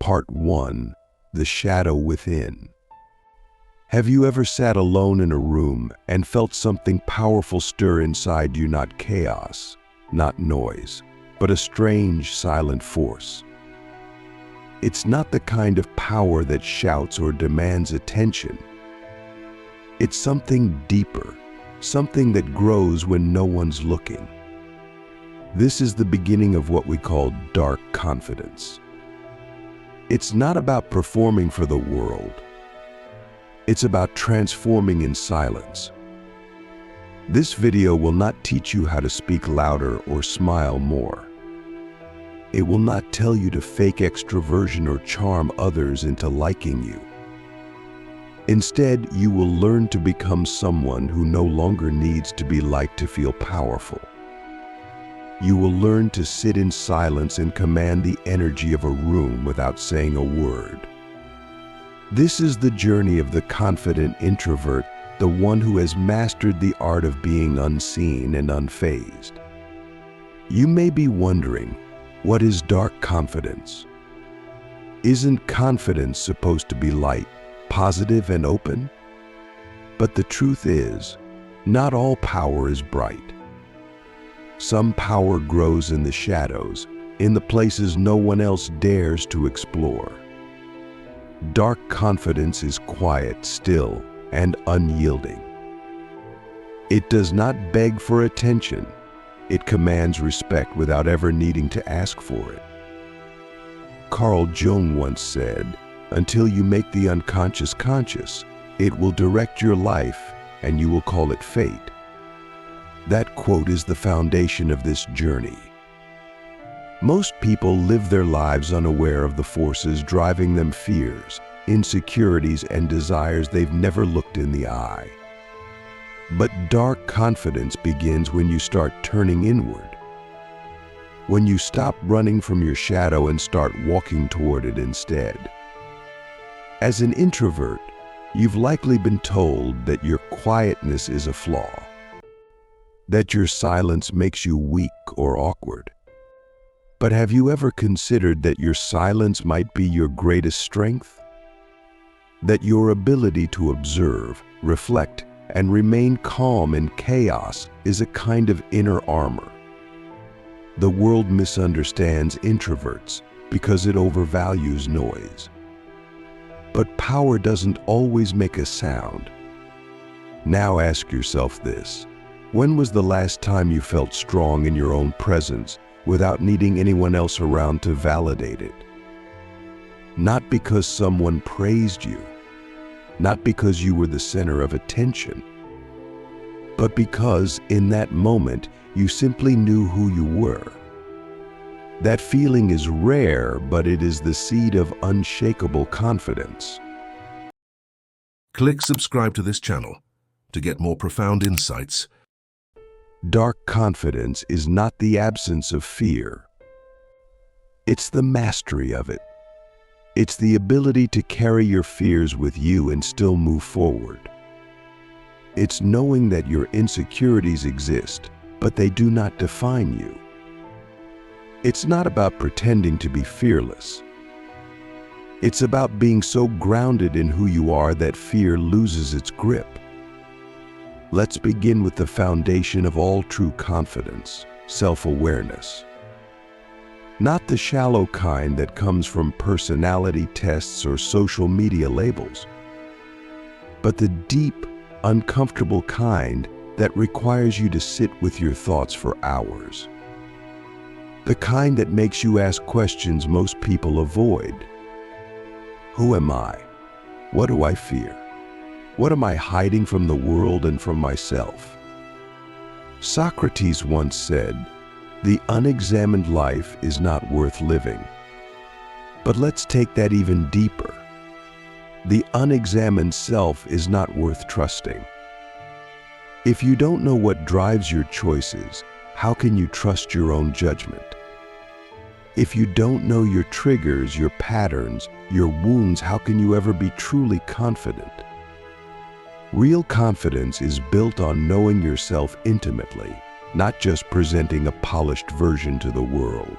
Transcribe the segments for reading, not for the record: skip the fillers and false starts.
Part 1: The Shadow Within. Have you ever sat alone in a room and felt something powerful stir inside you? Not chaos, not noise, but a strange, silent force. It's not the kind of power that shouts or demands attention. It's something deeper, something that grows when no one's looking. This is the beginning of what we call dark confidence. It's not about performing for the world. It's about transforming in silence. This video will not teach you how to speak louder or smile more. It will not tell you to fake extroversion or charm others into liking you. Instead, you will learn to become someone who no longer needs to be liked to feel powerful. You will learn to sit in silence and command the energy of a room without saying a word. This is the journey of the confident introvert, the one who has mastered the art of being unseen and unfazed. You may be wondering, what is dark confidence? Isn't confidence supposed to be light, positive, and open? But the truth is, not all power is bright. Some power grows in the shadows, in the places no one else dares to explore. Dark confidence is quiet, still, and unyielding. It does not beg for attention. It commands respect without ever needing to ask for it. Carl Jung once said, "Until you make the unconscious conscious, it will direct your life, and you will call it fate." That quote is the foundation of this journey. Most people live their lives unaware of the forces driving them: fears, insecurities, and desires they've never looked in the eye. But dark confidence begins when you start turning inward. When you stop running from your shadow and start walking toward it instead. As an introvert, you've likely been told that your quietness is a flaw, that your silence makes you weak or awkward. But have you ever considered that your silence might be your greatest strength? That your ability to observe, reflect, and remain calm in chaos is a kind of inner armor. The world misunderstands introverts because it overvalues noise. But power doesn't always make a sound. Now ask yourself this: when was the last time you felt strong in your own presence without needing anyone else around to validate it? Not because someone praised you, not because you were the center of attention, but because in that moment you simply knew who you were. That feeling is rare, but it is the seed of unshakable confidence. Click subscribe to this channel to get more profound insights. Dark confidence is not the absence of fear. It's the mastery of it. It's the ability to carry your fears with you and still move forward. It's knowing that your insecurities exist, but they do not define you. It's not about pretending to be fearless. It's about being so grounded in who you are that fear loses its grip. Let's begin with the foundation of all true confidence: self-awareness. Not the shallow kind that comes from personality tests or social media labels, but the deep, uncomfortable kind that requires you to sit with your thoughts for hours. The kind that makes you ask questions most people avoid. Who am I? What do I fear? What am I hiding from the world and from myself? Socrates once said, "The unexamined life is not worth living." But let's take that even deeper. The unexamined self is not worth trusting. If you don't know what drives your choices, how can you trust your own judgment? If you don't know your triggers, your patterns, your wounds, how can you ever be truly confident? Real confidence is built on knowing yourself intimately, not just presenting a polished version to the world.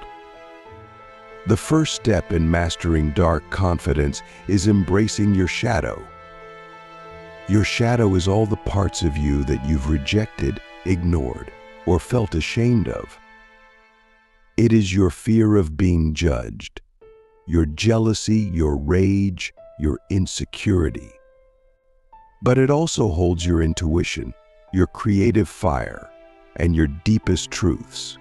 The first step in mastering dark confidence is embracing your shadow. Your shadow is all the parts of you that you've rejected, ignored, or felt ashamed of. It is your fear of being judged, your jealousy, your rage, your insecurity. But it also holds your intuition, your creative fire, and your deepest truths.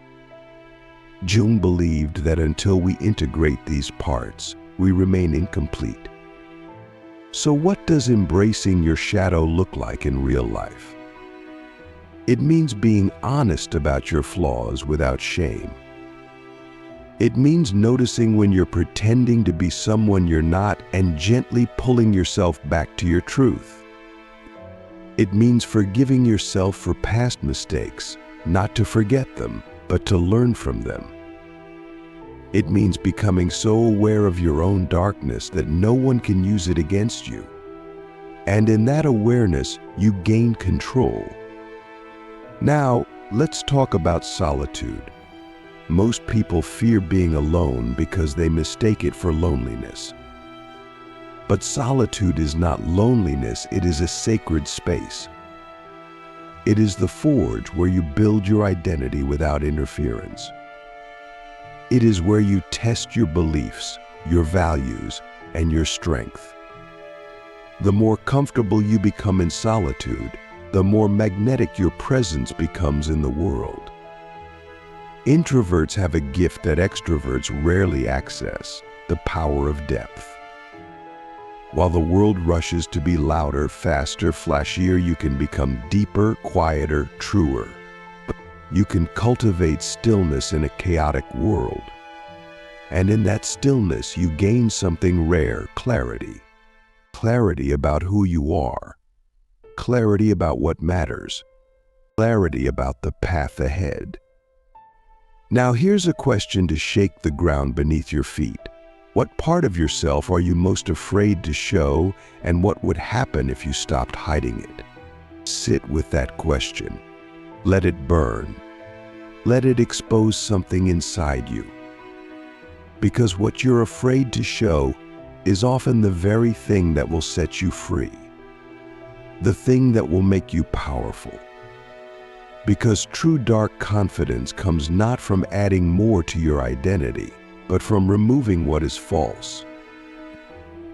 Jung believed that until we integrate these parts, we remain incomplete. So what does embracing your shadow look like in real life? It means being honest about your flaws without shame. It means noticing when you're pretending to be someone you're not and gently pulling yourself back to your truth. It means forgiving yourself for past mistakes, not to forget them, but to learn from them. It means becoming so aware of your own darkness that no one can use it against you. And in that awareness, you gain control. Now, let's talk about solitude. Most people fear being alone because they mistake it for loneliness. But solitude is not loneliness, it is a sacred space. It is the forge where you build your identity without interference. It is where you test your beliefs, your values, and your strength. The more comfortable you become in solitude, the more magnetic your presence becomes in the world. Introverts have a gift that extroverts rarely access, the power of depth. While the world rushes to be louder, faster, flashier, you can become deeper, quieter, truer. You can cultivate stillness in a chaotic world. And in that stillness, you gain something rare, clarity. Clarity about who you are. Clarity about what matters. Clarity about the path ahead. Now here's a question to shake the ground beneath your feet. What part of yourself are you most afraid to show, and what would happen if you stopped hiding it? Sit with that question. Let it burn. Let it expose something inside you. Because what you're afraid to show is often the very thing that will set you free. The thing that will make you powerful. Because true dark confidence comes not from adding more to your identity, but from removing what is false.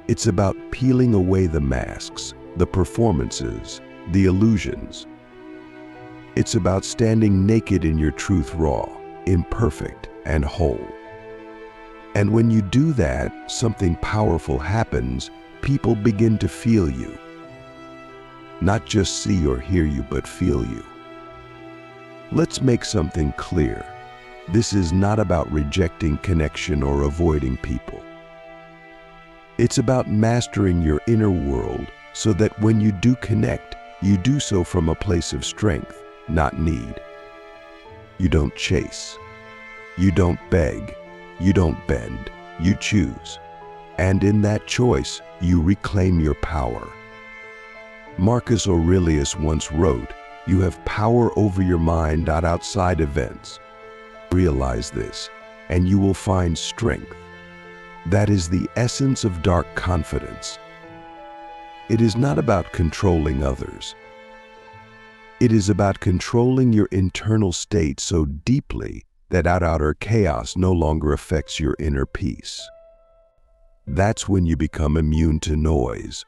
It's about peeling away the masks, the performances, the illusions. It's about standing naked in your truth, raw, imperfect, and whole. And when you do that, something powerful happens. People begin to feel you. Not just see or hear you, but feel you. Let's make something clear. This is not about rejecting connection or avoiding people. It's about mastering your inner world so that when you do connect, you do so from a place of strength, not need. You don't chase. You don't beg. You don't bend. You choose. And in that choice, you reclaim your power. Marcus Aurelius once wrote, "You have power over your mind, not outside events." Realize this, and you will find strength. That is the essence of dark confidence. It is not about controlling others. It is about controlling your internal state so deeply that outer chaos no longer affects your inner peace. That's when you become immune to noise.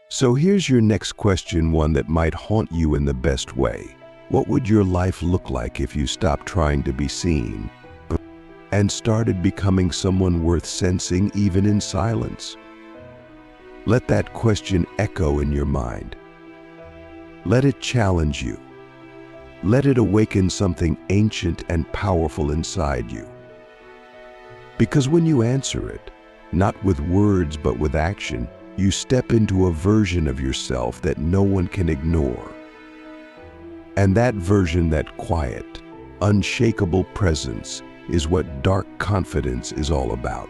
So here's your next question, one that might haunt you in the best way. What would your life look like if you stopped trying to be seen and started becoming someone worth sensing even in silence? Let that question echo in your mind. Let it challenge you. Let it awaken something ancient and powerful inside you. Because when you answer it, not with words but with action, you step into a version of yourself that no one can ignore. And that version, that quiet, unshakable presence, is what dark confidence is all about.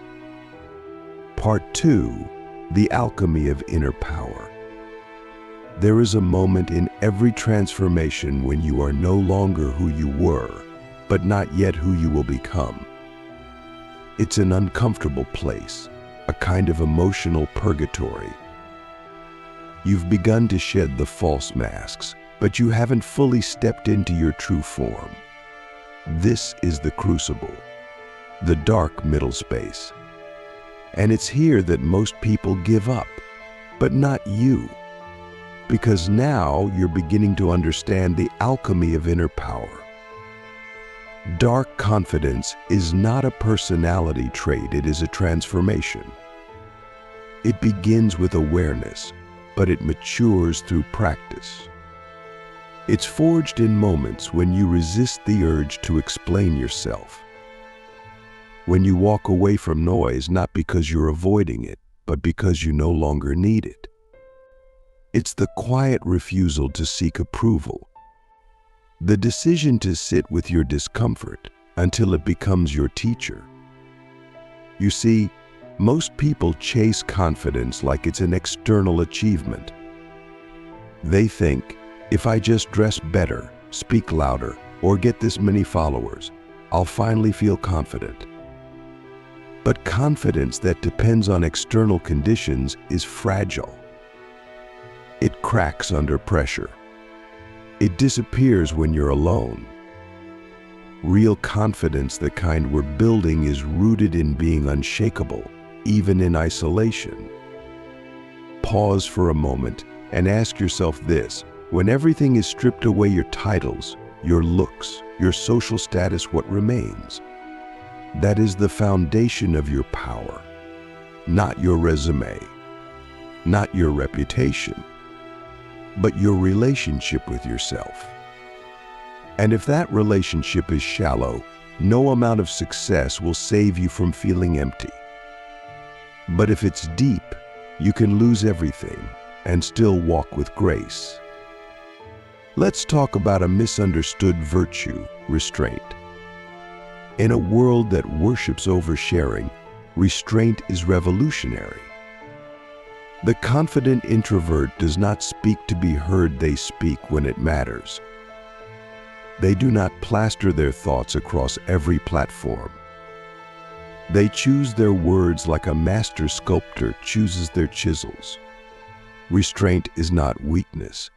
Part 2, the alchemy of inner power. There is a moment in every transformation when you are no longer who you were, but not yet who you will become. It's an uncomfortable place, a kind of emotional purgatory. You've begun to shed the false masks, but you haven't fully stepped into your true form. This is the crucible, the dark middle space. And it's here that most people give up, but not you. Because now you're beginning to understand the alchemy of inner power. Dark confidence is not a personality trait, it is a transformation. It begins with awareness, but it matures through practice. It's forged in moments when you resist the urge to explain yourself. When you walk away from noise not because you're avoiding it, but because you no longer need it. It's the quiet refusal to seek approval. The decision to sit with your discomfort until it becomes your teacher. You see, most people chase confidence like it's an external achievement. They think, if I just dress better, speak louder, or get this many followers, I'll finally feel confident. But confidence that depends on external conditions is fragile. It cracks under pressure. It disappears when you're alone. Real confidence, the kind we're building, is rooted in being unshakable, even in isolation. Pause for a moment and ask yourself this: when everything is stripped away, your titles, your looks, your social status, what remains? That is the foundation of your power, not your resume, not your reputation, but your relationship with yourself. And if that relationship is shallow, no amount of success will save you from feeling empty. But if it's deep, you can lose everything and still walk with grace. Let's talk about a misunderstood virtue, restraint. In a world that worships oversharing, restraint is revolutionary. The confident introvert does not speak to be heard, they speak when it matters. They do not plaster their thoughts across every platform. They choose their words like a master sculptor chooses their chisels. Restraint is not weakness,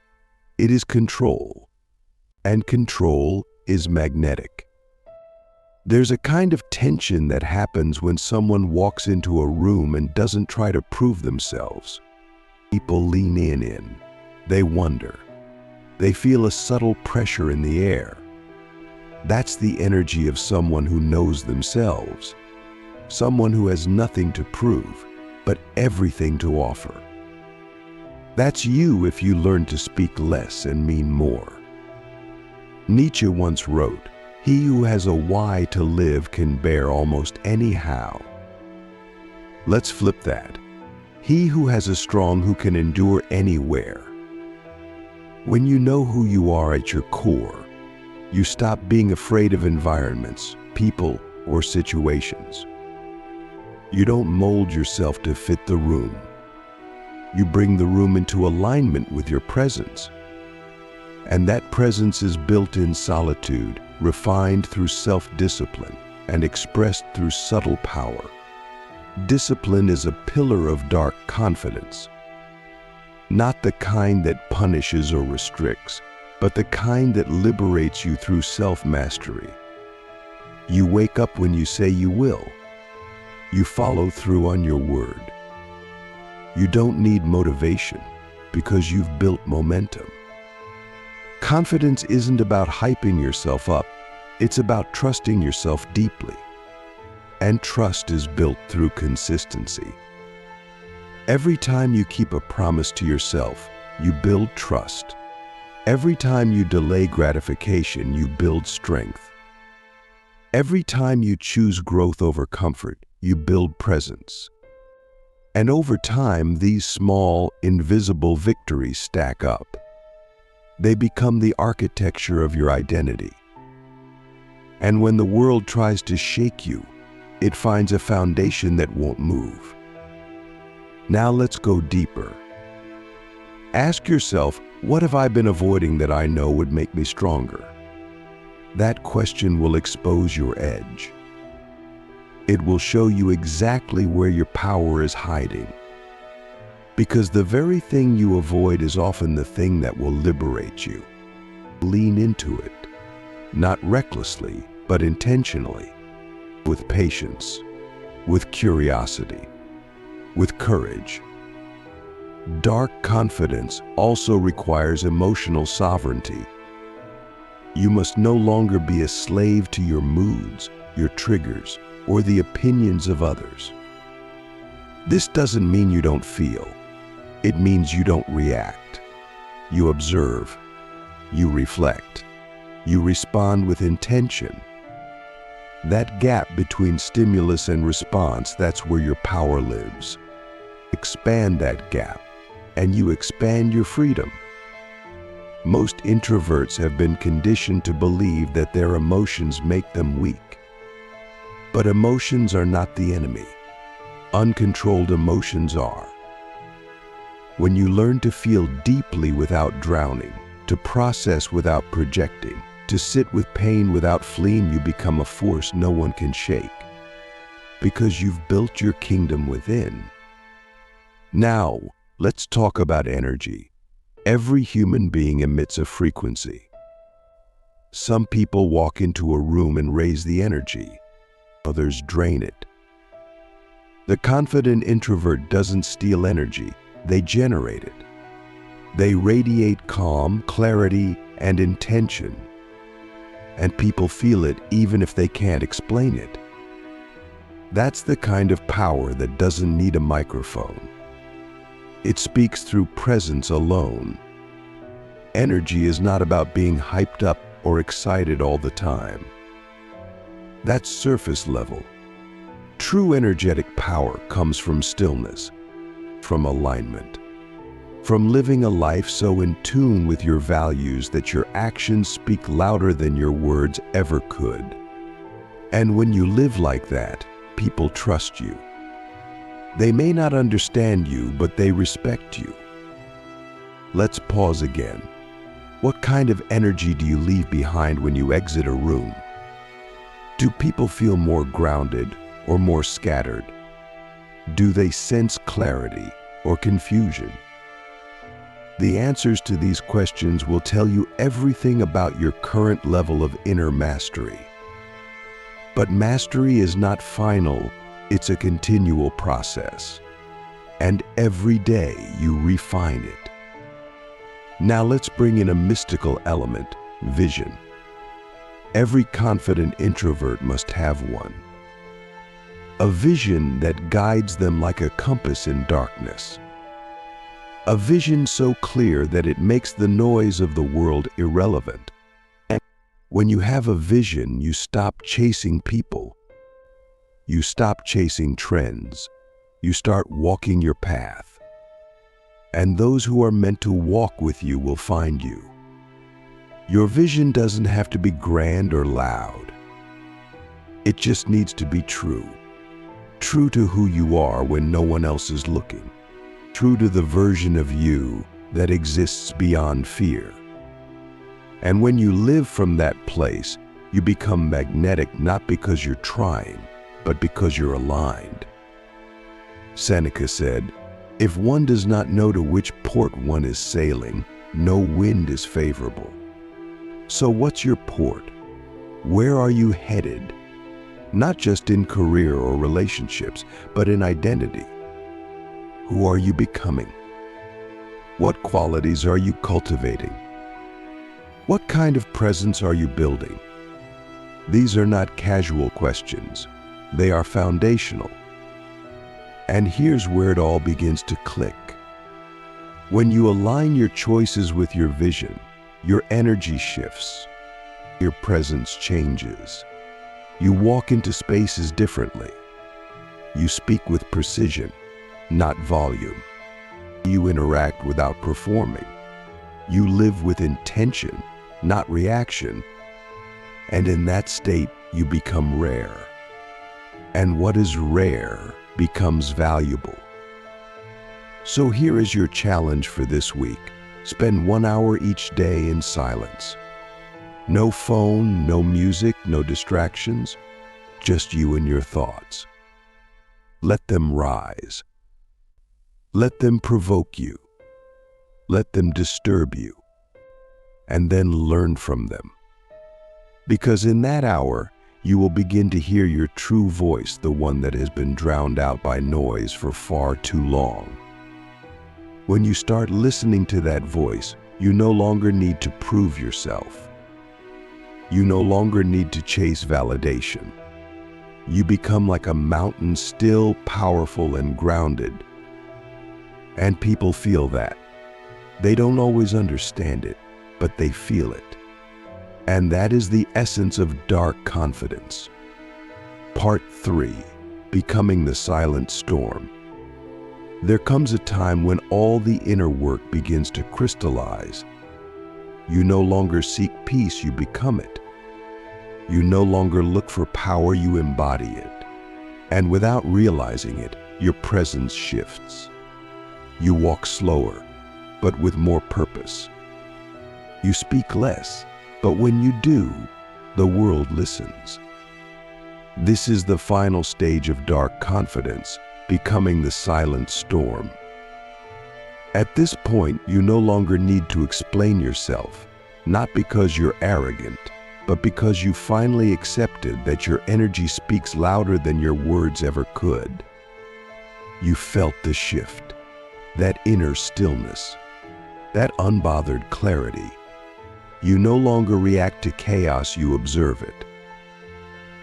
it is control. And control is magnetic. There's a kind of tension that happens when someone walks into a room and doesn't try to prove themselves. People lean in. They wonder. They feel a subtle pressure in the air. That's the energy of someone who knows themselves. Someone who has nothing to prove, but everything to offer. That's you if you learn to speak less and mean more. Nietzsche once wrote, "He who has a why to live can bear almost any how." Let's flip that. He who has a strong who can endure anywhere. When you know who you are at your core, you stop being afraid of environments, people, or situations. You don't mold yourself to fit the room. You bring the room into alignment with your presence. And that presence is built in solitude, refined through self-discipline, and expressed through subtle power. Discipline is a pillar of dark confidence. Not the kind that punishes or restricts, but the kind that liberates you through self-mastery. You wake up when you say you will. You follow through on your word. You don't need motivation because you've built momentum. Confidence isn't about hyping yourself up, it's about trusting yourself deeply. And trust is built through consistency. Every time you keep a promise to yourself, you build trust. Every time you delay gratification, you build strength. Every time you choose growth over comfort, you build presence. And over time, these small, invisible victories stack up. They become the architecture of your identity. And when the world tries to shake you, it finds a foundation that won't move. Now let's go deeper. Ask yourself, what have I been avoiding that I know would make me stronger? That question will expose your edge. It will show you exactly where your power is hiding. Because the very thing you avoid is often the thing that will liberate you. Lean into it, not recklessly, but intentionally, with patience, with curiosity, with courage. Dark confidence also requires emotional sovereignty. You must no longer be a slave to your moods, your triggers, or the opinions of others. This doesn't mean you don't feel. It means you don't react. You observe. You reflect. You respond with intention. That gap between stimulus and response, that's where your power lives. Expand that gap, and you expand your freedom. Most introverts have been conditioned to believe that their emotions make them weak. But emotions are not the enemy. Uncontrolled emotions are. When you learn to feel deeply without drowning, to process without projecting, to sit with pain without fleeing, you become a force no one can shake. Because you've built your kingdom within. Now, let's talk about energy. Every human being emits a frequency. Some people walk into a room and raise the energy. Others drain it. The confident introvert doesn't steal energy, they generate it. They radiate calm, clarity, and intention. And people feel it even if they can't explain it. That's the kind of power that doesn't need a microphone. It speaks through presence alone. Energy is not about being hyped up or excited all the time. That's surface level. True energetic power comes from stillness, from alignment, from living a life so in tune with your values that your actions speak louder than your words ever could. And when you live like that, people trust you. They may not understand you, but they respect you. Let's pause again. What kind of energy do you leave behind when you exit a room? Do people feel more grounded or more scattered? Do they sense clarity or confusion? The answers to these questions will tell you everything about your current level of inner mastery. But mastery is not final, it's a continual process. And every day you refine it. Now let's bring in a mystical element, vision. Every confident introvert must have one. A vision that guides them like a compass in darkness. A vision so clear that it makes the noise of the world irrelevant. When you have a vision, you stop chasing people. You stop chasing trends. You start walking your path. And those who are meant to walk with you will find you. Your vision doesn't have to be grand or loud. It just needs to be true. True to who you are when no one else is looking. True to the version of you that exists beyond fear. And when you live from that place, you become magnetic not because you're trying, but because you're aligned. Seneca said, "If one does not know to which port one is sailing, no wind is favorable." So what's your port? Where are you headed? Not just in career or relationships, but in identity. Who are you becoming? What qualities are you cultivating? What kind of presence are you building? These are not casual questions. They are foundational. And here's where it all begins to click. When you align your choices with your vision, your energy shifts. Your presence changes. You walk into spaces differently. You speak with precision, not volume. You interact without performing. You live with intention, not reaction. And in that state, you become rare. And what is rare becomes valuable. So here is your challenge for this week. Spend 1 hour each day in silence. No phone, no music, no distractions. just you and your thoughts. Let them rise. Let them provoke you. Let them disturb you. And then learn from them. Because in that hour, you will begin to hear your true voice, the one that has been drowned out by noise for far too long. When you start listening to that voice, you no longer need to prove yourself. You no longer need to chase validation. You become like a mountain, still, powerful, and grounded. And people feel that. They don't always understand it, but they feel it. And that is the essence of dark confidence. Part 3, Becoming the Silent Storm. There comes a time when all the inner work begins to crystallize. You no longer seek peace, you become it. You no longer look for power, you embody it. And without realizing it, your presence shifts. You walk slower, but with more purpose. You speak less, but when you do, the world listens. This is the final stage of dark confidence, becoming the silent storm. At this point, you no longer need to explain yourself, not because you're arrogant, but because you finally accepted that your energy speaks louder than your words ever could. You felt the shift, that inner stillness, that unbothered clarity. You no longer react to chaos, you observe it.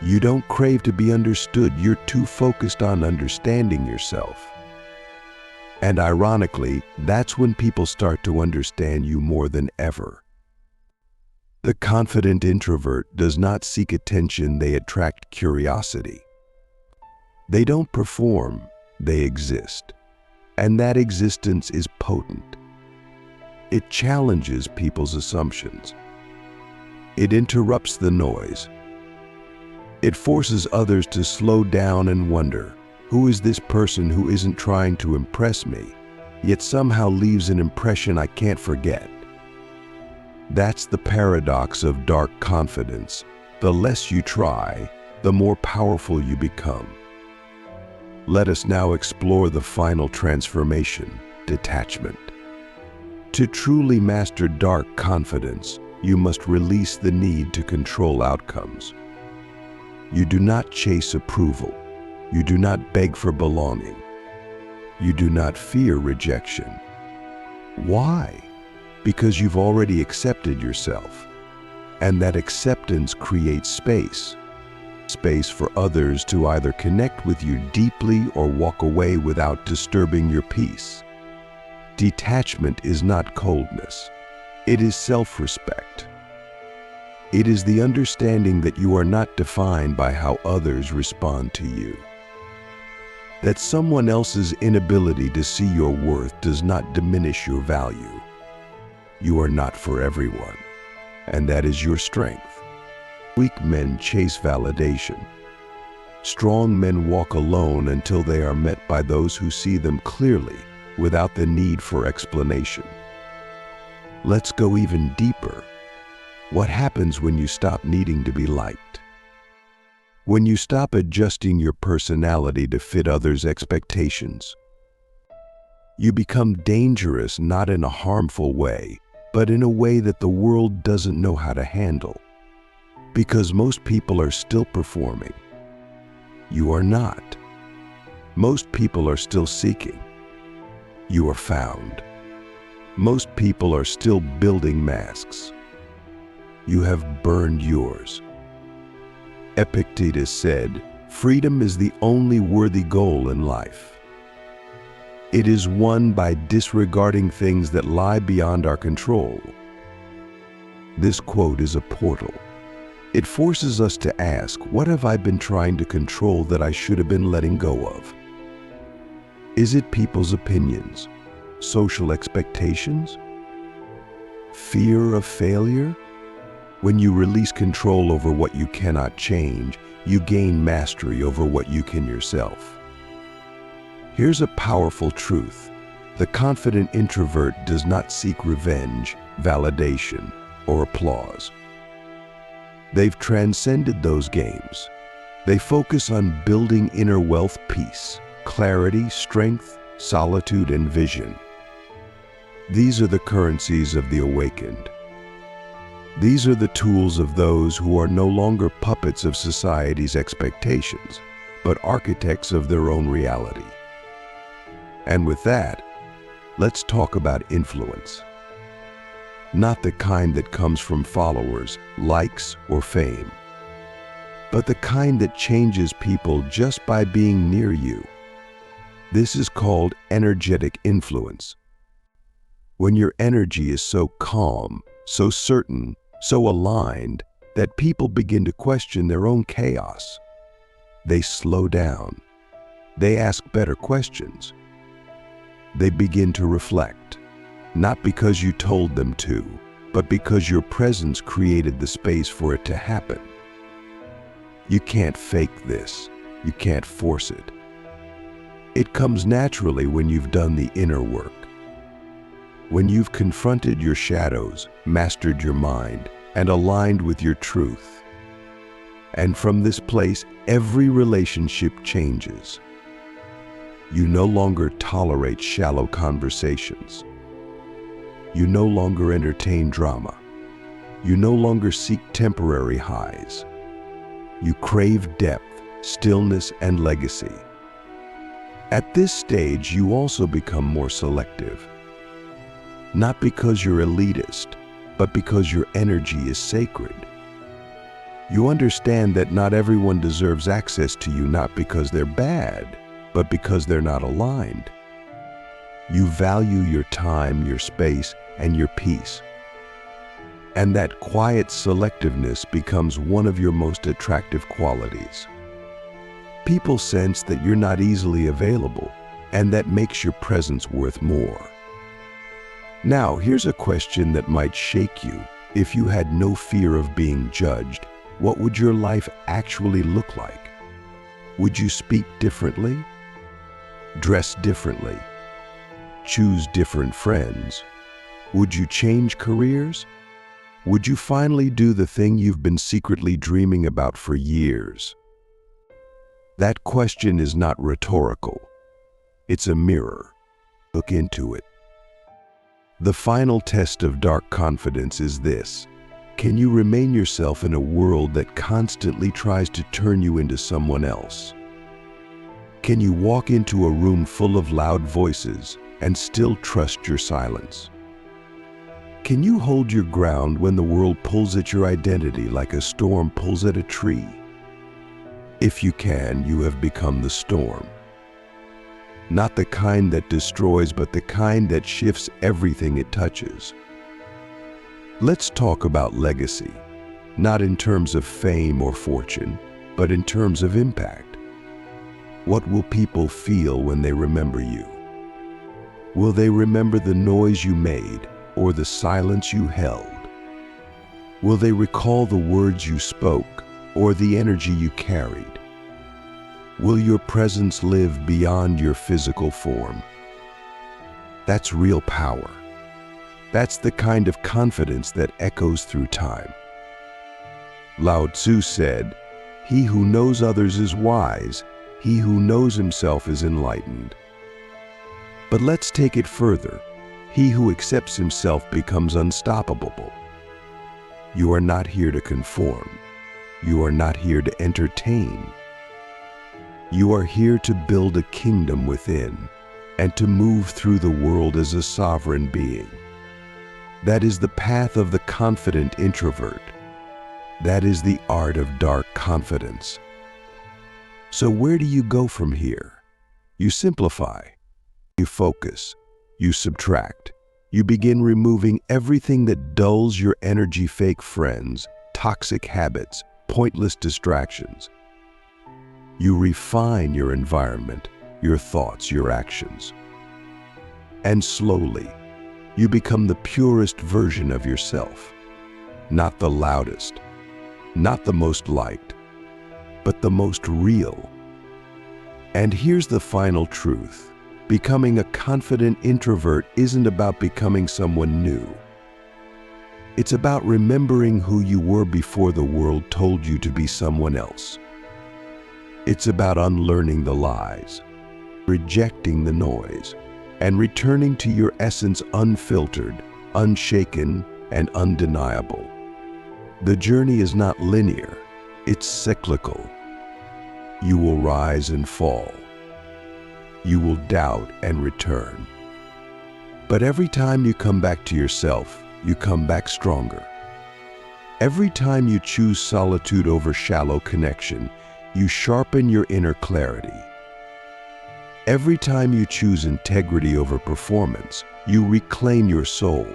You don't crave to be understood, you're too focused on understanding yourself. And ironically, that's when people start to understand you more than ever. The confident introvert does not seek attention, they attract curiosity. They don't perform, they exist. And that existence is potent. It challenges people's assumptions. It interrupts the noise. It forces others to slow down and wonder, who is this person who isn't trying to impress me, yet somehow leaves an impression I can't forget? That's the paradox of dark confidence. The less you try, the more powerful you become. Let us now explore the final transformation, detachment. To truly master dark confidence, you must release the need to control outcomes. You do not chase approval. You do not beg for belonging. You do not fear rejection. Why? Because you've already accepted yourself. And that acceptance creates space. Space for others to either connect with you deeply or walk away without disturbing your peace. Detachment is not coldness. It is self-respect. It is the understanding that you are not defined by how others respond to you. That someone else's inability to see your worth does not diminish your value. You are not for everyone, and that is your strength. Weak men chase validation. Strong men walk alone until they are met by those who see them clearly, without the need for explanation. Let's go even deeper. What happens when you stop needing to be liked? When you stop adjusting your personality to fit others' expectations? You become dangerous, not in a harmful way, but in a way that the world doesn't know how to handle. Because most people are still performing. You are not. Most people are still seeking. You are found. Most people are still building masks. You have burned yours. Epictetus said, "Freedom is the only worthy goal in life. It is won by disregarding things that lie beyond our control." This quote is a portal. It forces us to ask, what have I been trying to control that I should have been letting go of? Is it people's opinions? Social expectations? Fear of failure? When you release control over what you cannot change, you gain mastery over what you can yourself. Here's a powerful truth. The confident introvert does not seek revenge, validation, or applause. They've transcended those games. They focus on building inner wealth, peace, clarity, strength, solitude, and vision. These are the currencies of the awakened. These are the tools of those who are no longer puppets of society's expectations, but architects of their own reality. And with that, let's talk about influence. Not the kind that comes from followers, likes, or fame, but the kind that changes people just by being near you. This is called energetic influence. When your energy is so calm, so certain, so aligned, that people begin to question their own chaos. They slow down. They ask better questions. They begin to reflect, not because you told them to, but because your presence created the space for it to happen. You can't fake this. You can't force it. It comes naturally when you've done the inner work. When you've confronted your shadows, mastered your mind, and aligned with your truth. And from this place, every relationship changes. You no longer tolerate shallow conversations. You no longer entertain drama. You no longer seek temporary highs. You crave depth, stillness, and legacy. At this stage, you also become more selective. Not because you're elitist, but because your energy is sacred. You understand that not everyone deserves access to you, not because they're bad, but because they're not aligned. You value your time, your space, and your peace. And that quiet selectiveness becomes one of your most attractive qualities. People sense that you're not easily available, and that makes your presence worth more. Now, here's a question that might shake you. If you had no fear of being judged, what would your life actually look like? Would you speak differently? Dress differently? Choose different friends? Would you change careers? Would you finally do the thing you've been secretly dreaming about for years? That question is not rhetorical. It's a mirror. Look into it. The final test of dark confidence is this: can you remain yourself in a world that constantly tries to turn you into someone else? Can you walk into a room full of loud voices and still trust your silence? Can you hold your ground when the world pulls at your identity like a storm pulls at a tree? If you can, you have become the storm. Not the kind that destroys, but the kind that shifts everything it touches. Let's talk about legacy, not in terms of fame or fortune, but in terms of impact. What will people feel when they remember you? Will they remember the noise you made or the silence you held? Will they recall the words you spoke or the energy you carried? Will your presence live beyond your physical form? That's real power. That's the kind of confidence that echoes through time. Lao Tzu said, "He who knows others is wise. He who knows himself is enlightened." But let's take it further. He who accepts himself becomes unstoppable. You are not here to conform. You are not here to entertain. You are here to build a kingdom within and to move through the world as a sovereign being. That is the path of the confident introvert. That is the art of dark confidence. So where do you go from here? You simplify. You focus. You subtract. You begin removing everything that dulls your energy: fake friends, toxic habits, pointless distractions. You refine your environment, your thoughts, your actions. And slowly, you become the purest version of yourself. Not the loudest, not the most liked, but the most real. And here's the final truth. Becoming a confident introvert isn't about becoming someone new. It's about remembering who you were before the world told you to be someone else. It's about unlearning the lies, rejecting the noise, and returning to your essence unfiltered, unshaken, and undeniable. The journey is not linear, it's cyclical. You will rise and fall. You will doubt and return. But every time you come back to yourself, you come back stronger. Every time you choose solitude over shallow connection, you sharpen your inner clarity. Every time you choose integrity over performance, you reclaim your soul.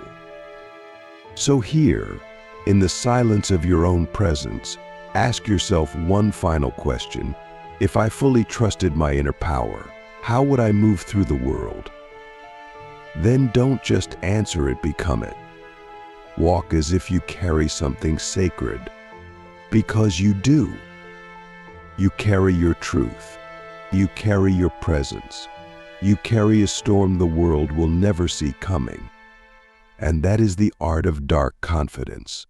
So here, in the silence of your own presence, ask yourself one final question. If I fully trusted my inner power, how would I move through the world? Then don't just answer it, become it. Walk as if you carry something sacred, because you do. You carry your truth. You carry your presence. You carry a storm the world will never see coming. And that is the art of dark confidence.